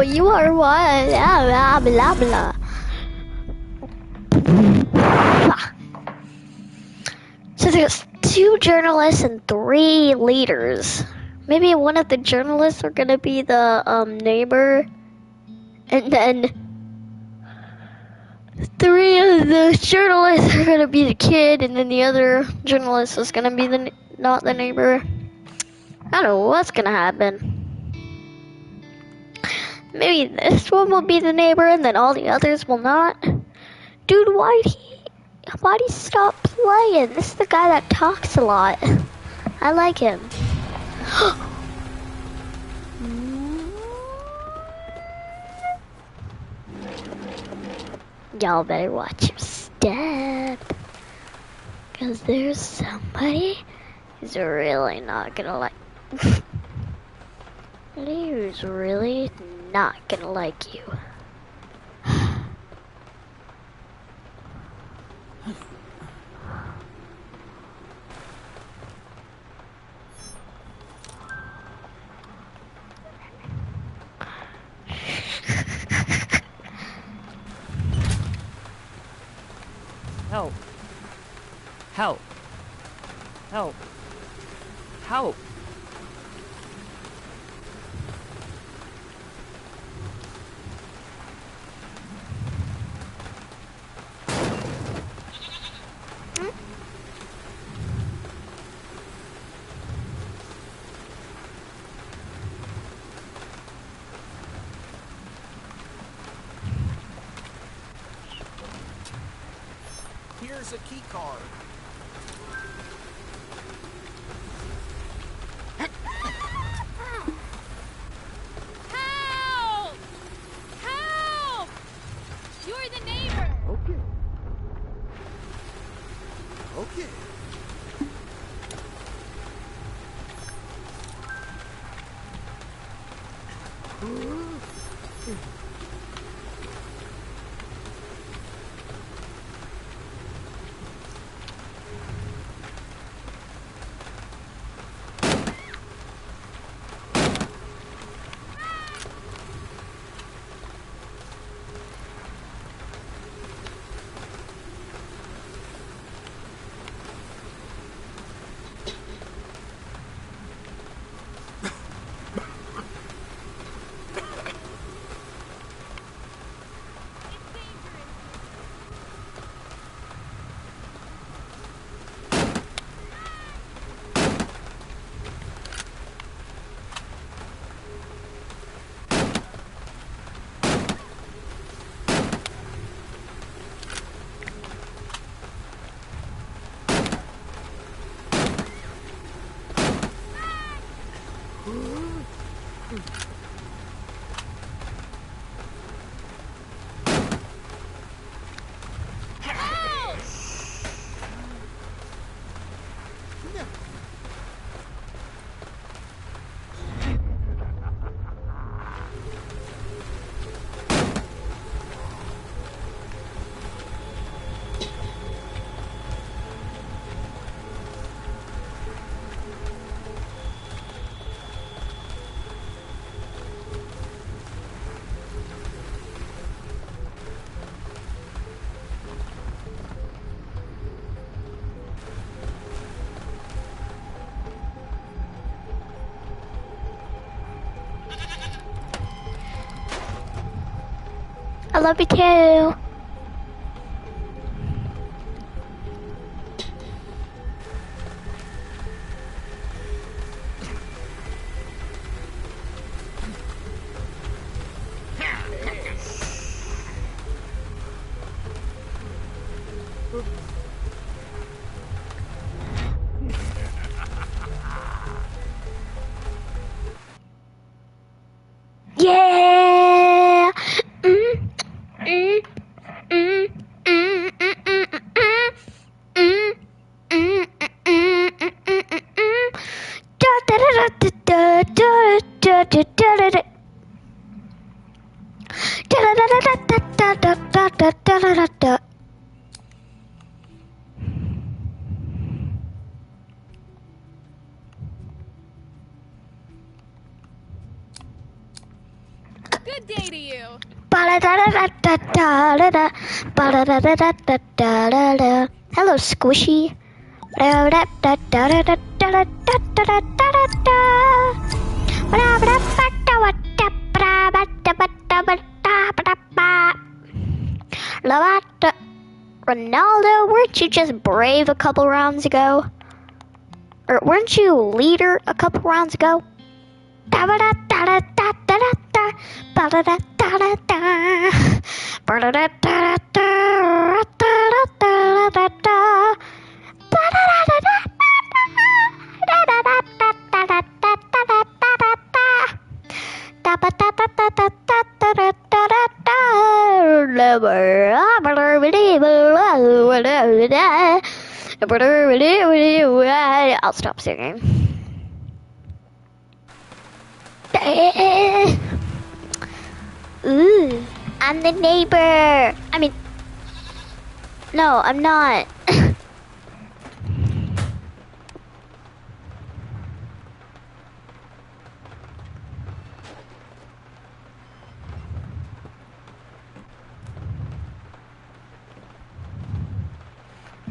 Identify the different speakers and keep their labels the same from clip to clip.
Speaker 1: you are what? Blah, blah, blah, blah. So there's 2 journalists and 3 leaders. Maybe one of the journalists are gonna be the neighbor, and then 3 of the journalists are gonna be the kid, and then the other journalist is gonna be not the neighbor. I don't know what's gonna happen. Maybe this one will be the neighbor, and then all the others will not. Dude, why'd he stop playing? This is the guy that talks a lot. I like him. Y'all better watch your step. Cause there's somebody who's really not gonna like who's really not gonna like you.
Speaker 2: Help. Help. Help. Help.
Speaker 3: Here's a key card.
Speaker 4: Help! Help! You're the neighbor.
Speaker 3: Okay. Okay.
Speaker 1: I love you too. Yeah.
Speaker 4: Good day to you.
Speaker 1: Ba-da-da-da-da-da-da-da. Ba-da-da-da-da-da-da-da. Hello, Squishy. Ronaldo, weren't you just brave a couple rounds ago? Or weren't you leader a couple rounds ago? I'll stop singing. Ooh, I'm the neighbor. I mean, no, I'm not.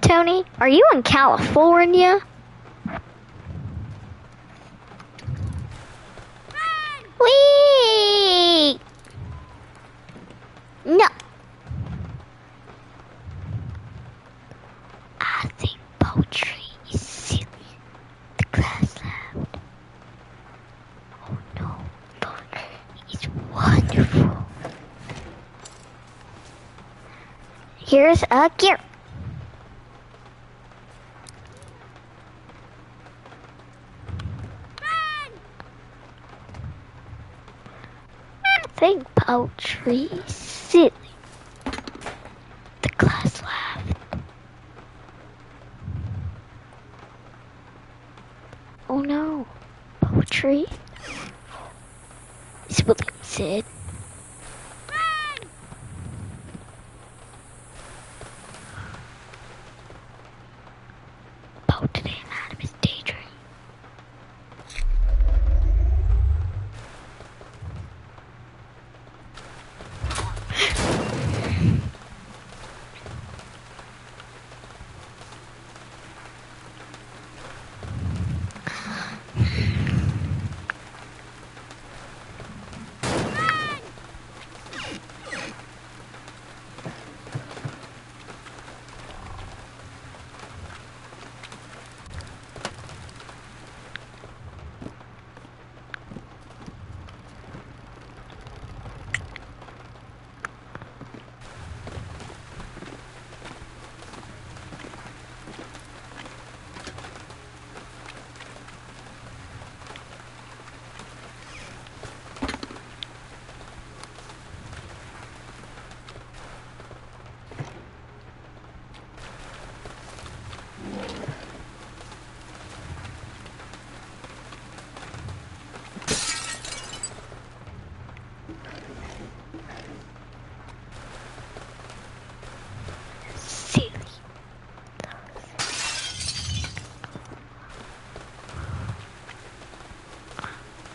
Speaker 1: Tony, are you in California? Whee! No. I think poetry is silly. The class laughed. Oh no, poetry is wonderful. Here's a gear. I think poetry is silly. The class laughed. Oh no, poetry? Is William said. Poe today out of his daydream.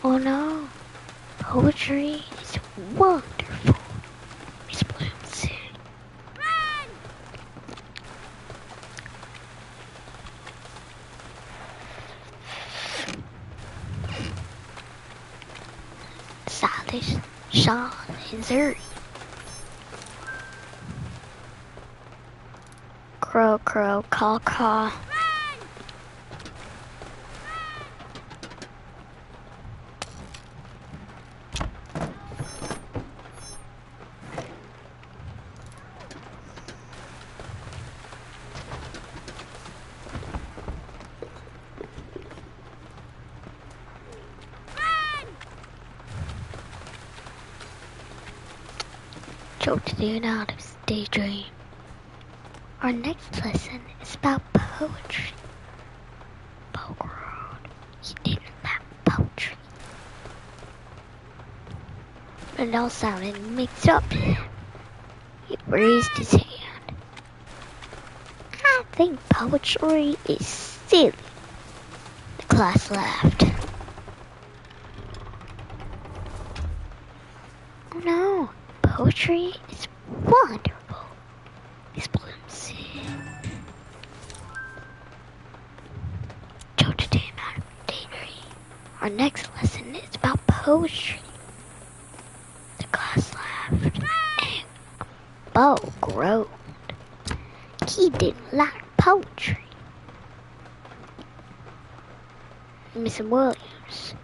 Speaker 1: Oh no, poetry is wonderful, Miss Bloom said. Silas, Sean, and Zuri. Crow, crow, caw, caw. Joe today out of his daydream. Our next lesson is about poetry. Pokemon, he didn't like poetry. It all sounded mixed up. He raised his hand. I think poetry is silly. The class laughed. poetry is wonderful, Miss Bloom said. So today, Madam Daydream, our next lesson is about poetry. The class laughed and Bo groaned. He didn't like poetry. Miss Williams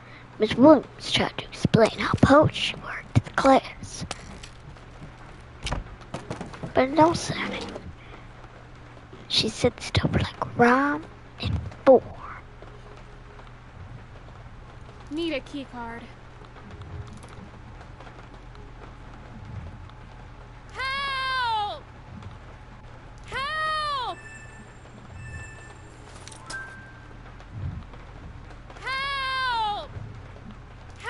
Speaker 1: tried to explain how poetry worked to the class, but it all sounded. She said stuff like rhyme and form.
Speaker 4: Need a key card. Help! Help! Help! Help!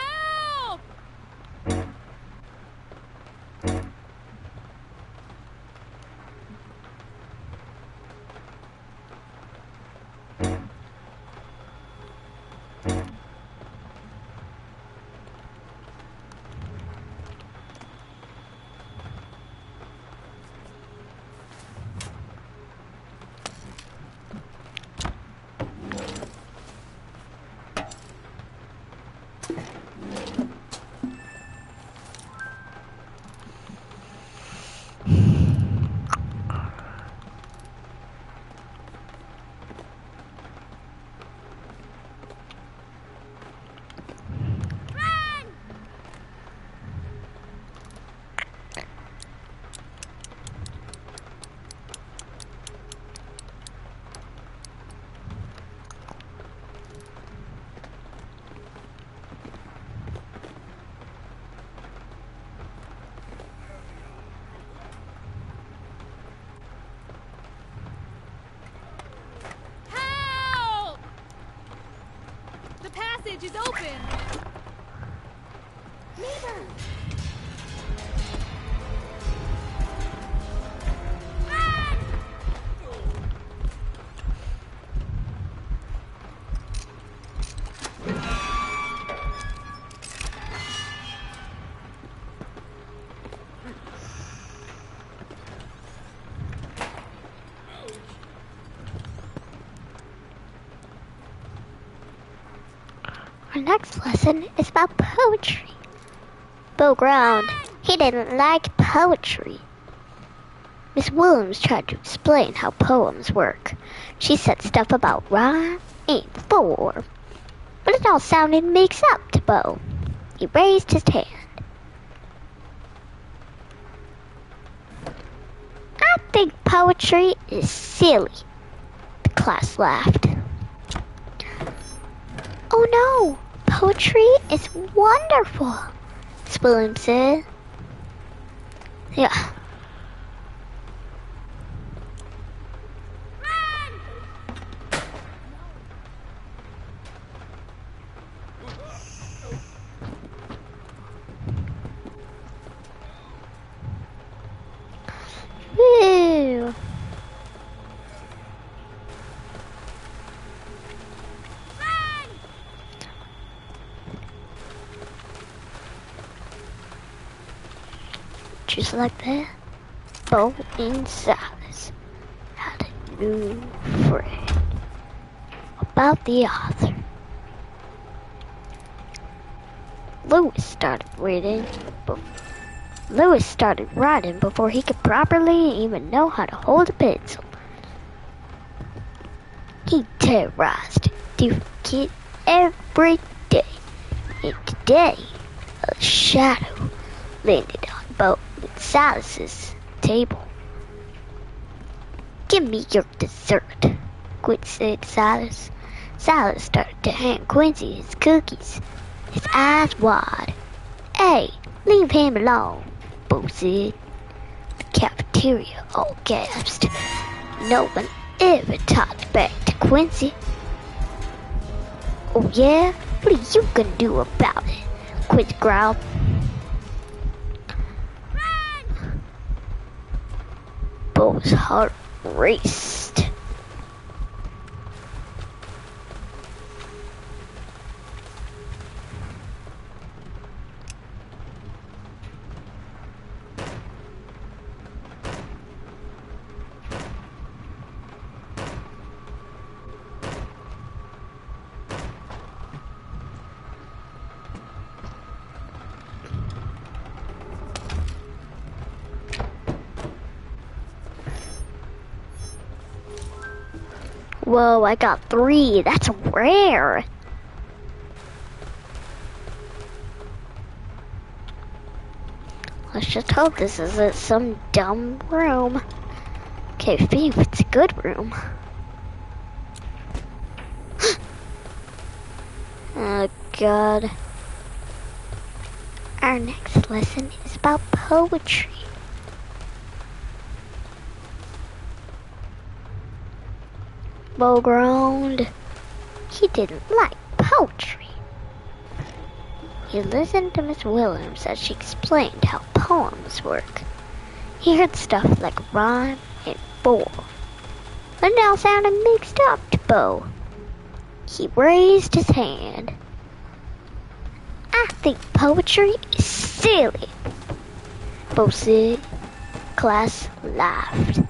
Speaker 4: Help! The passage is open. Neighbor! Run!
Speaker 1: Our next lesson is about poetry. Bo groaned. He didn't like poetry. Miss Williams tried to explain how poems work. She said stuff about rhyme and form, but it all sounded mixed up to Bo. He raised his hand. I think poetry is silly. The class laughed. Oh no, poetry is wonderful, Miss Williams said. Yeah. Woo. Just like that, Bo and Silas had a new friend. About the author. Lewis started writing before he could properly even know how to hold a pencil. He terrorized different kids every day, and today a shadow landed on Bo and Silas's table. Give me your dessert, Quincy said to Silas. Silas started to hand Quincy his cookies, his eyes wide. Hey, leave him alone, Bo said. The cafeteria all gasped. No one ever talked back to Quincy. Oh yeah? What are you gonna do about it? Quincy growled. Bo's heart raced. Whoa, I got 3. That's rare. Let's just hope this isn't some dumb room. Okay, phew, it's a good room. Oh god. Our next lesson is about poetry. Bo groaned. He didn't like poetry. He listened to Miss Williams as she explained how poems work. He heard stuff like rhyme and bore. But it all sounded mixed up to Bo. He raised his hand. I think poetry is silly, Bo said. Class laughed.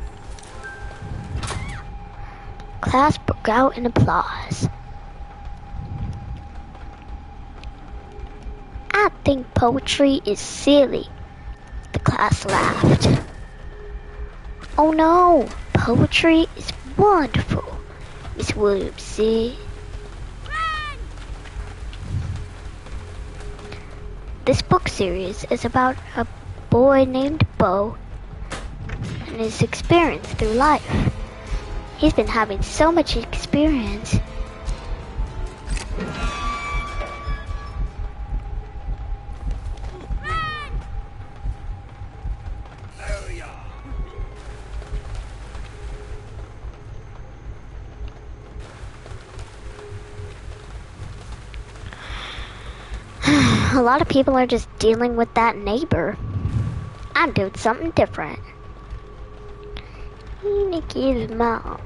Speaker 1: Class broke out in applause. I think poetry is silly. The class laughed. Oh no, poetry is wonderful, Miss Williams said. This book series is about a boy named Bo and his experience through life. He's been having so much experience. A lot of people are just dealing with that neighbor. I'm doing something different. Nikki's mouth.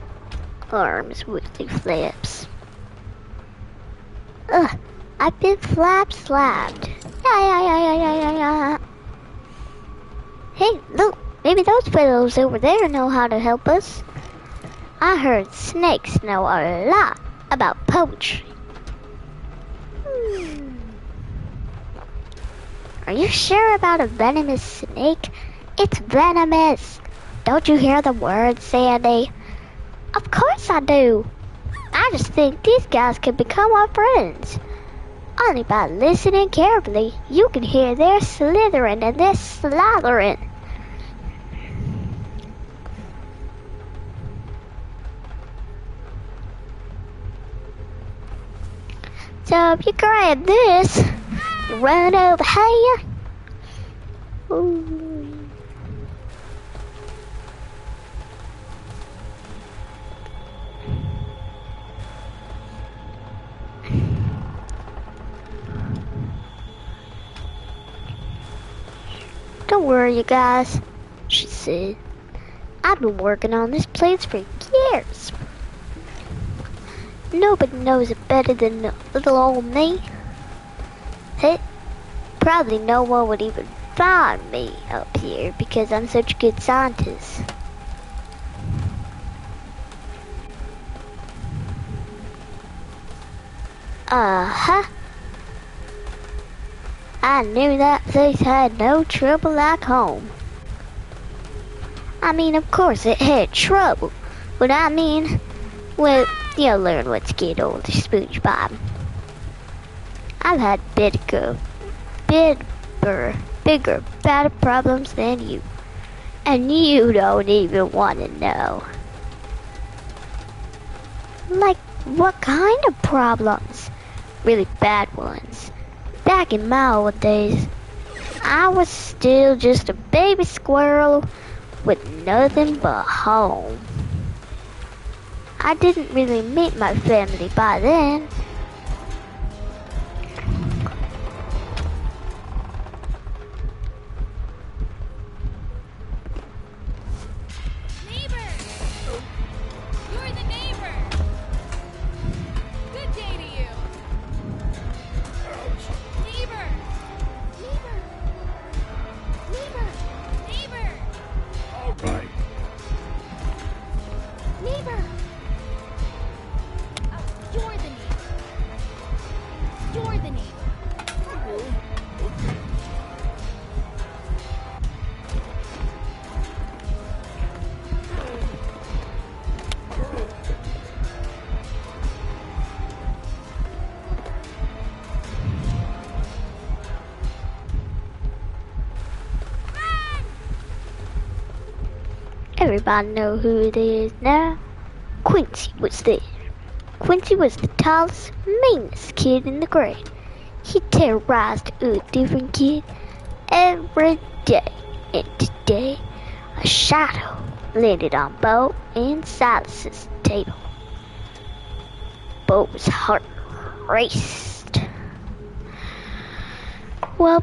Speaker 1: Arms weakly flaps. Ugh, I've been slapped. Yeah. Hey, look, maybe those fellows over there know how to help us. I heard snakes know a lot about poetry. Are you sure about a venomous snake? It's venomous. Don't you hear the words, Sandy? Of course I do. I just think these guys could become our friends. Only by listening carefully, you can hear their slithering and their slathering. So if you grab this, you run over here. Ooh. Don't worry, you guys, she said. I've been working on this place for years. Nobody knows it better than little old me. Hey, probably no one would even find me up here because I'm such a good scientist. Uh-huh. I knew that place had no trouble like home. I mean, of course it had trouble, but I mean, well, you'll learn when you get older, SpongeBob. I've had bigger, better problems than you, and you don't even want to know. Like, what kind of problems? Really bad ones. Back in my old days, I was still just a baby squirrel with nothing but home. I didn't really meet my family by then.
Speaker 4: Neighbor! You're the neighbor! Good day to you! Neighbor! Neighbor!
Speaker 3: All right.
Speaker 4: Neighbor! You're the neighbor.
Speaker 1: Everybody know who it is now. Quincy was there. Quincy was the tallest, meanest kid in the grade. He terrorized a different kid every day. And today, a shadow landed on Bo and Silas's table. Bo's heart raced. Well,